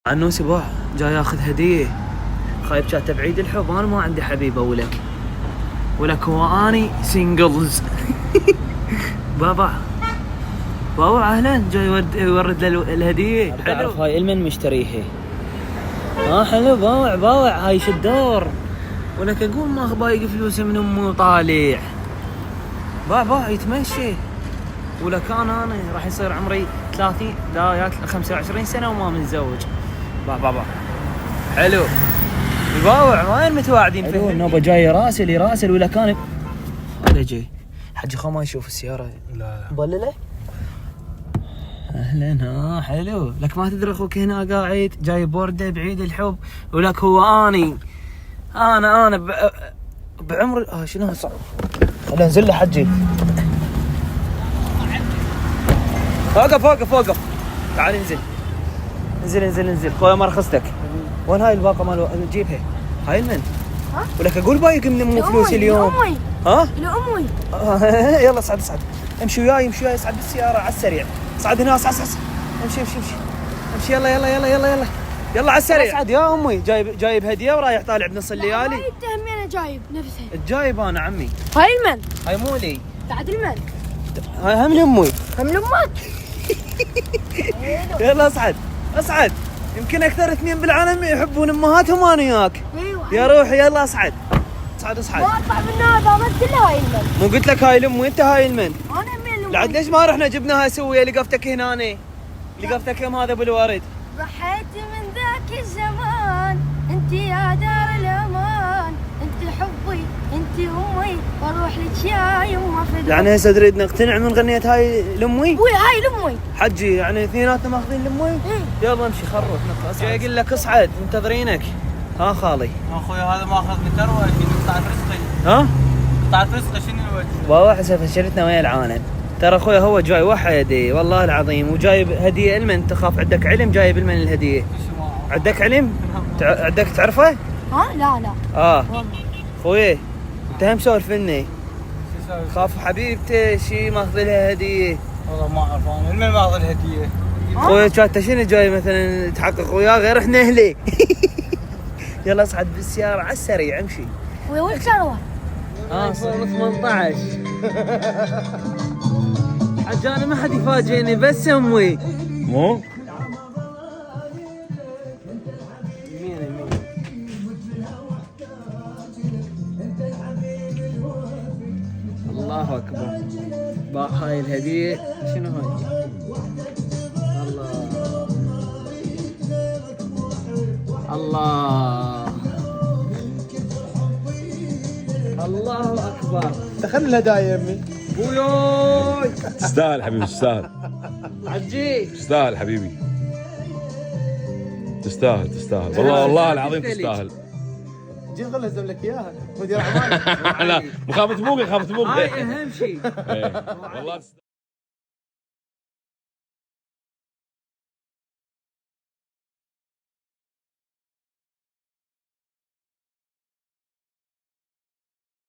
عنوسي باع جاي ياخذ هديه. خايب كاتب عيد الحب، انا ما عندي حبيبه ولك هو اني سينجلز. بابا اهلا، جاي يورد له الهديه. تعرف هاي المن مشتريها؟ حلو. باوع هاي شدور. ولك اقول ما بايق فلوسه من امه وطالع. باع يتمشي. ولك انا راح يصير عمري 30 لا 25 سنه وما متزوج. بابا حلو. الباوع وين متواعدين فيه؟ النوبه جاي يراسل ولا كان هذا جاي حجي خو ما يشوف السياره. لا مضلله. اهلا. حلو. لك ما تدري اخوك هنا قاعد جاي بورده بعيد الحب. ولك هو انا بعمر شنو صعب. خلينا ننزل له حجي. وقف. تعال انزل خويا مرخصتك. وين هاي الباقه مال نجيبها؟ هاي المن. ولك اقول بايق من امه فلوس اليوم. لأمي. يلا صعد. امشي وياي صعد بالسياره على السريع. صعد هنا صعد. امشي يلا على السريع. صعد يا امي. جايب هديه ورايح طالع بنص الليالي. هاي التهمي انا جايب نفسها. الجايب انا عمي. هاي المن. هاي مو لي. بعد المن. هاي هم لامي. هم لامك. يلا اصعد. يمكن اكثر اثنين بالعالم يحبون امهاتهم انا وياك. يا روحي يلا اصعد. ما اطلع من هذا ما قلت له هاي المن. مو قلت لك هاي الام انت هاي المن. انا من الام. لعد ليش ما رحنا جبناها سويه لقفتك هنا لقفتك يوم هذا بالورد. ضحيت من ذاك الزمان انت يا دار الامان، انت حبي انت امي واروح لك يا يما فداك. يعني هسه تريد نقتنع من غنيت هاي لامي؟ هاي لامي حجي يعني اثنيناتنا ماخذين لامي؟ يلا امشي خروف نقص. جاي اقول لك اصعد منتظرينك. خالي اخوي هذا ماخذ متروج قطعة رزقي. قطعة رزقي شنو الوجه؟ والله حسب فشلتنا ويا العالم. ترى اخوي هو جاي وحدي والله العظيم وجايب هديه المن. تخاف عندك علم جايب المن الهديه. عندك علم؟ عندك تعرفه؟ لا خويه انت هم سولف لنا. خاف حبيبته شي ماخذ لها هديه. والله ما اعرف انا المن ماخذ الهديه. خويه كانت شنو جاي مثلا تحقق وياه غير احنا اهلي. يلا اصعد بالسياره على السريع امشي. وين كانوا؟ صار 18. حج انا ما حد يفاجئني بس امي. مو؟ الله اكبر. هاي الهديه شنو هاي؟ الله اكبر. دخل الهدايا يا امي. بويوي تستاهل حبيبي تستاهل. عجيب تستاهل حبيبي. تستاهل والله العظيم تستاهل. جيب خل ازم لك اياها مدير اعمال. لا مخافة موقع هاي اهم شيء. والله